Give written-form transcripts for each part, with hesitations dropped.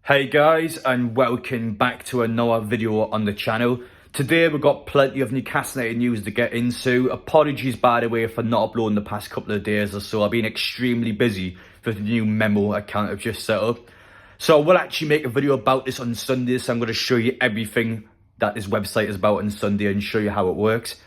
Hey guys, and welcome back to another video on the channel. Today we've got plenty of Newcastle United news to get into. Apologies by the way for not uploading the past couple of days or so. I've been extremely busy with the new memo account I've just set up. So I will actually make a video about this on Sunday, so I'm going to show you everything that this website is about on Sunday and show you how it works.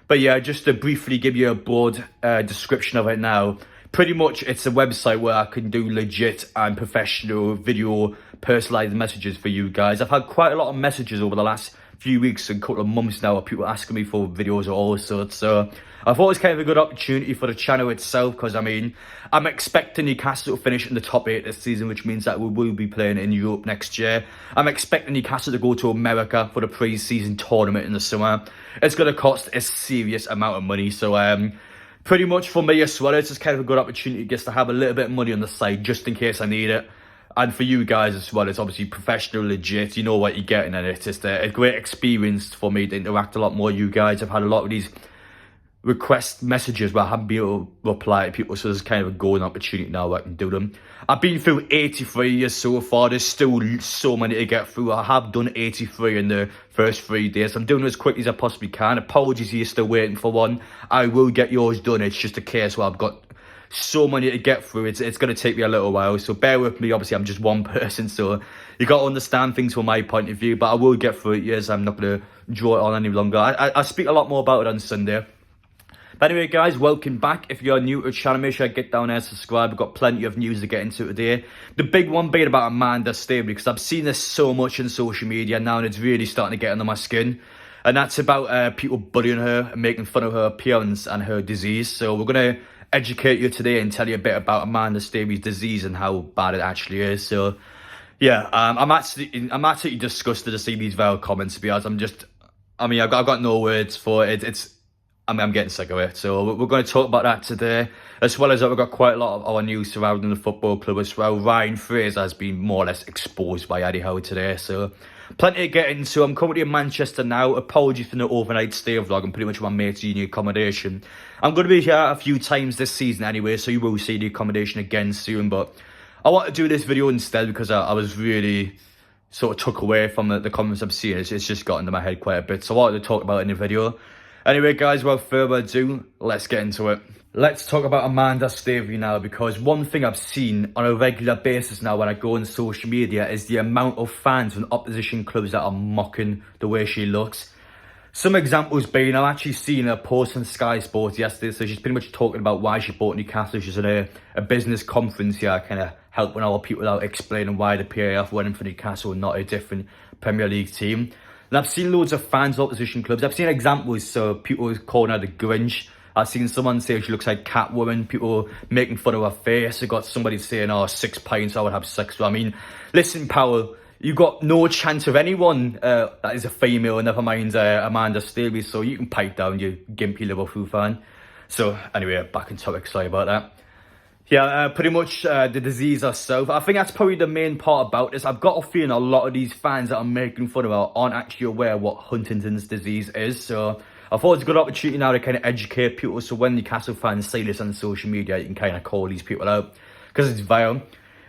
But yeah, just to briefly give you a broad description of it now. Pretty much it's a website where I can do legit and professional video personalized messages for you guys. I've had quite a lot of messages over the last few weeks and couple of months now of people asking me for videos of all sorts. So I thought it was kind of a good opportunity for the channel itself, because I mean, I'm expecting Newcastle to finish in the top 8 this season, which means that we will be playing in Europe next year. I'm expecting Newcastle to go to America for the pre-season tournament in the summer. It's going to cost a serious amount of money, so pretty much for me as well, it's just kind of a good opportunity just to have a little bit of money on the side just in case I need it. And for you guys as well, it's obviously professional, legit, you know what you're getting, and it's just a great experience for me to interact a lot more with you guys. I've had a lot of these request messages where I haven't been able to reply to people, so there's kind of a golden opportunity now where I can do them. I've been through 83 years so far. There's still so many to get through. I have done 83 in the first 3 days. I'm doing it as quickly as I possibly can. Apologies if you're still waiting for one. I will get yours done. It's just a case where I've got so many to get through. It's going to take me a little while, so bear with me. Obviously I'm just one person, so you got to understand things from my point of view, but I will get through it. Yes, I'm not going to draw it on any longer. I speak a lot more about it on Sunday. But anyway guys, welcome back. If you're new to the channel, make sure you get down there and subscribe. We've got plenty of news to get into today. The big one being about Amanda Staveley, because I've seen this so much in social media now and it's really starting to get under my skin. And that's about people bullying her and making fun of her appearance and her disease. So we're going to educate you today and tell you a bit about Amanda Staveley's disease and how bad it actually is. So yeah, I'm absolutely disgusted to see these vile comments, to be honest. I've got no words for it. I'm getting sick of it. So we're going to talk about that today, as well as that we've got quite a lot of our news surrounding the football club as well. Ryan Fraser has been more or less exposed by Eddie Howe today, so plenty to get into. I'm currently in Manchester now. Apologies for the overnight stay vlog. I'm pretty much my mate's uni accommodation. I'm going to be here a few times this season anyway, so you will see the accommodation again soon. But I want to do this video instead because I was really sort of took away from the comments I'm seeing. It's just got into my head quite a bit, so I wanted to talk about it in the video. Anyway guys, without further ado, let's get into it. Let's talk about Amanda Staveley now, because one thing I've seen on a regular basis now when I go on social media is the amount of fans from opposition clubs that are mocking the way she looks. Some examples being, I've actually seen her post on Sky Sports yesterday, so she's pretty much talking about why she bought Newcastle. She's at a business conference here, kind of helping our people out, explaining why the PAF went in for Newcastle and not a different Premier League team. And I've seen loads of fans of opposition clubs. I've seen examples, so people calling her the Grinch. I've seen someone say she looks like Catwoman. People making fun of her face. I got somebody saying, oh, 6 pints, I would have sex with. I mean, listen, Powell, you got no chance of anyone that is a female, never mind Amanda Staveley, so you can pipe down, you gimpy Liverpool fan. So anyway, back in topic, sorry about that. Yeah, pretty much the disease herself. I think that's probably the main part about this. I've got a feeling a lot of these fans that are making fun of her aren't actually aware what Huntington's disease is. So I thought it's a good opportunity now to kind of educate people. So when Newcastle fans say this on social media, you can kind of call these people out, because it's vile.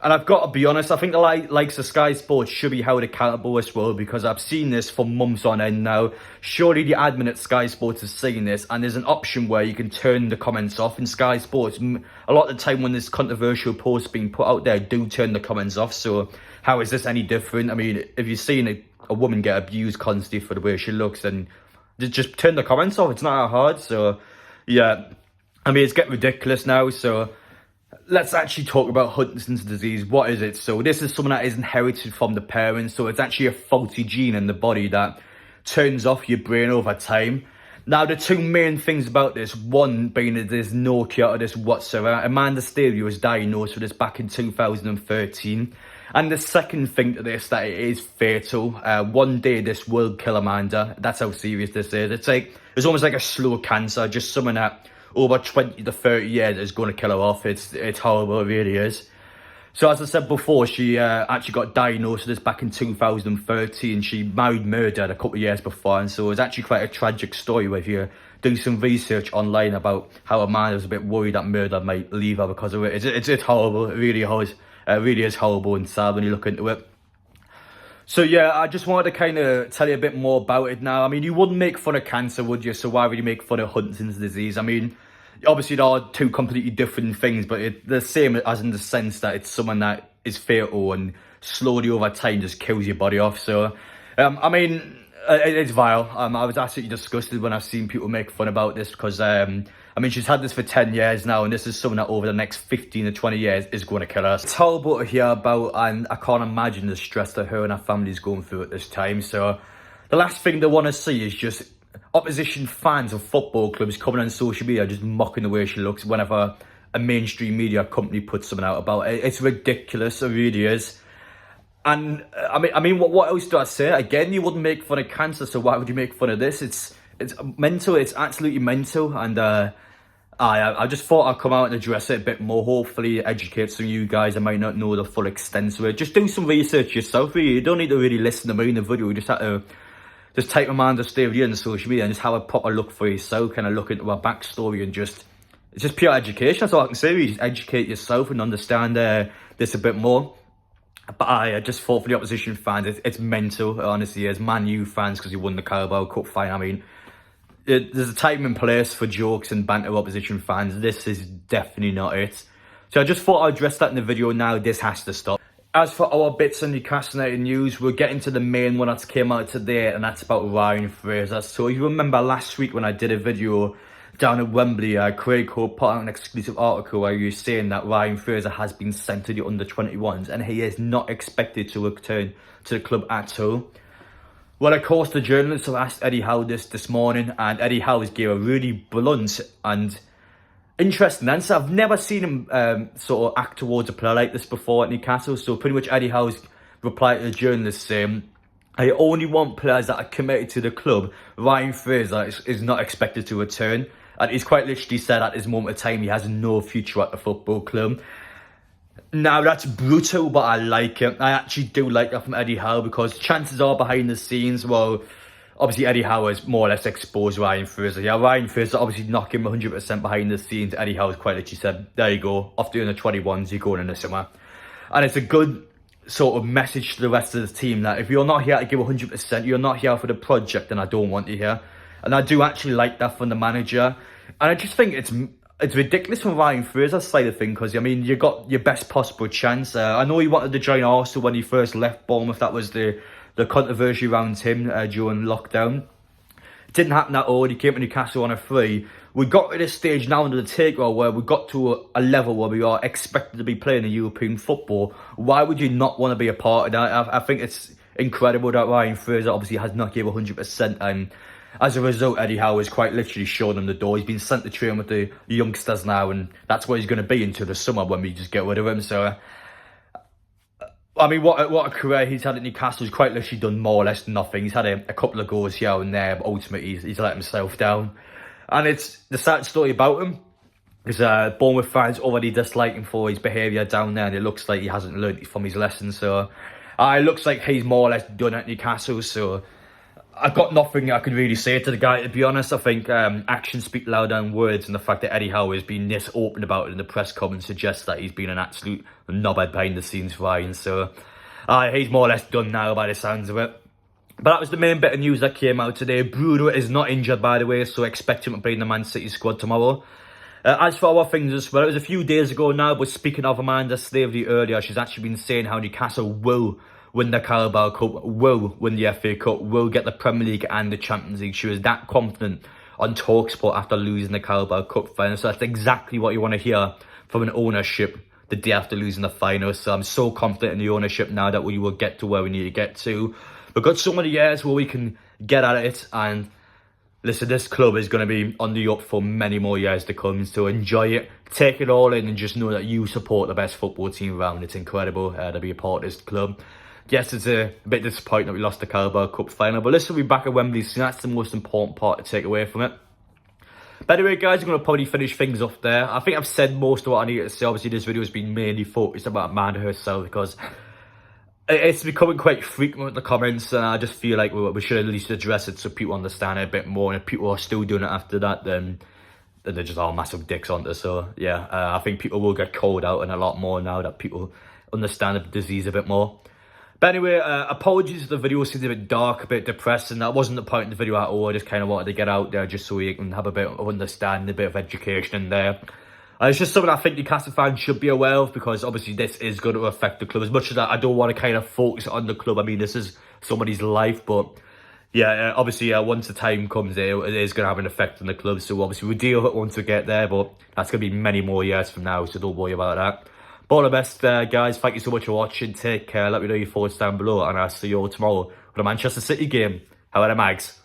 And I've got to be honest, I think the likes of Sky Sports should be held accountable as well, because I've seen this for months on end now. Surely the admin at Sky Sports is saying this, and there's an option where you can turn the comments off in Sky Sports. A lot of the time when there's controversial posts being put out there, do turn the comments off. So how is this any different? I mean, if you're seeing a woman get abused constantly for the way she looks, then just turn the comments off. It's not that hard. So yeah, I mean, it's getting ridiculous now. So let's actually talk about Huntington's disease. What is it? So this is something that is inherited from the parents. So it's actually a faulty gene in the body that turns off your brain over time. Now, the two main things about this, one being that there's no cure to this whatsoever. Amanda Staveley was diagnosed with this back in 2013. And the second thing to this, that it is fatal. One day this will kill Amanda. That's how serious this is. It's almost like a slow cancer, just something that over 20 to 30 years is going to kill her off. It's horrible, it really is. So as I said before, she actually got diagnosed with this back in 2013. She married murdered a couple of years before, and so it's actually quite a tragic story where you do some research online about how Amanda was a bit worried that murder might leave her because of it. It's horrible, it really is horrible and sad when you look into it. So yeah, I just wanted to kind of tell you a bit more about it now. I mean, you wouldn't make fun of cancer, would you? So why would you make fun of Huntington's disease? I mean, obviously there are two completely different things, but the same as in the sense that it's someone that is fatal and slowly over time just kills your body off. So, I mean, it's vile. I was absolutely disgusted when I've seen people make fun about this because, I mean, she's had this for 10 years now, and this is something that over the next 15 to 20 years is going to kill her. It's horrible to hear about, and I can't imagine the stress that her and her family's going through at this time. So the last thing they want to see is just opposition fans of football clubs coming on social media just mocking the way she looks whenever a mainstream media company puts something out about it. It's ridiculous, it really is. And I mean, what else do I say? Again, you wouldn't make fun of cancer, so why would you make fun of this? It's mental. It's absolutely mental, and I just thought I'd come out and address it a bit more. Hopefully, educate some of you guys that might not know the full extent of it. Just do some research yourself. Really, you don't need to really listen to me in the video. You just have to just type Amanda Staveley on social media and just have a proper look for yourself. Kind of look into her backstory and it's just pure education. That's all I can say. You just educate yourself and understand this a bit more. But I just thought for the opposition fans, it's mental, honestly, as Man U fans, because you won the Carabao Cup final. I mean, there's a time and place for jokes and banter opposition fans. This is definitely not it. So I just thought I'd address that in the video now. This has to stop. As for our bits on Newcastle United news, we're getting to the main one that came out today, and that's about Ryan Fraser. So you remember last week when I did a video down at Wembley, Craig Hope put out an exclusive article where he was saying that Ryan Fraser has been sent to the under-21s and he is not expected to return to the club at all. Well, of course, the journalists have asked Eddie Howe this morning, and Eddie Howe gave a really blunt and interesting answer. I've never seen him sort of act towards a player like this before at Newcastle. So pretty much Eddie Howe's replied to the journalists saying, I only want players that are committed to the club. Ryan Fraser is not expected to return. And he's quite literally said at this moment of time he has no future at the football club. Now, that's brutal, but I like it. I actually do like that from Eddie Howe, because chances are behind the scenes, well, obviously Eddie Howe has more or less exposed Ryan Fraser. Yeah, Ryan Fraser obviously knocked him 100% behind the scenes. Eddie Howe's quite literally said, there you go, off doing the 21s, you're going in the summer. And it's a good sort of message to the rest of the team that if you're not here to give 100%, you're not here for the project, then I don't want you here. And I do actually like that from the manager. And I just think it's ridiculous from Ryan Fraser's side of things, because, I mean, you got your best possible chance. I know he wanted to join Arsenal when he first left Bournemouth. That was the controversy around him during lockdown. It didn't happen at all. He came to Newcastle on a free. We got to this stage now under the takeover where we got to a level where we are expected to be playing a European football. Why would you not want to be a part of that? I think it's incredible that Ryan Fraser obviously has not given 100%, and as a result, Eddie Howe has quite literally shown him the door. He's been sent to train with the youngsters now, and that's where he's going to be until the summer when we just get rid of him. So, I mean, what a career he's had at Newcastle. He's quite literally done more or less nothing. He's had a couple of goals here and there, but ultimately he's let himself down. And it's the sad story about him, because Bournemouth fans already dislike him for his behaviour down there, and it looks like he hasn't learned from his lessons. So it looks like he's more or less done at Newcastle. So I've got nothing I can really say to the guy, to be honest. I think actions speak louder than words, and the fact that Eddie Howe has been this open about it in the press conference suggests that he's been an absolute knobhead behind the scenes, Ryan. So he's more or less done now by the sounds of it. But that was the main bit of news that came out today. Bruno is not injured, by the way, so expect him to play in the Man City squad tomorrow. As for our things as well, it was a few days ago now, but speaking of Amanda Staveley earlier, she's actually been saying how Newcastle will win the Carabao Cup, will win the FA Cup, will get the Premier League and the Champions League. She was that confident on TalkSport after losing the Carabao Cup final. So that's exactly what you want to hear from an ownership the day after losing the final. So I'm so confident in the ownership now that we will get to where we need to get to. We've got so many years where we can get at it, and listen, this club is going to be on the up for many more years to come, so enjoy it, take it all in, and just know that you support the best football team around. It's incredible to be a part of this club. Yes, it's a bit disappointing that we lost the Carabao Cup final, but listen, we'll be back at Wembley soon. That's the most important part to take away from it. By the way, guys, I'm going to probably finish things off there. I think I've said most of what I need to say. Obviously, this video has been mainly focused about Amanda herself, because it's becoming quite frequent with the comments, and I just feel like we should at least address it so people understand it a bit more. And if people are still doing it after that, then they're just all massive dicks, aren't they? So yeah, I think people will get called out and a lot more now that people understand the disease a bit more. But anyway, apologies if the video seems a bit dark, a bit depressing. That wasn't the point of the video at all. I just kind of wanted to get out there just so you can have a bit of understanding, a bit of education in there. It's just something I think Newcastle fans should be aware of, because obviously this is going to affect the club. As much as I don't want to kind of focus on the club. I mean, this is somebody's life, but yeah, obviously once the time comes, it is going to have an effect on the club. So obviously we'll deal with it once we get there, but that's going to be many more years from now, so don't worry about that. But all the best, guys. Thank you so much for watching. Take care. Let me know your thoughts down below, and I'll see you all tomorrow for the Manchester City game. How are the Mags?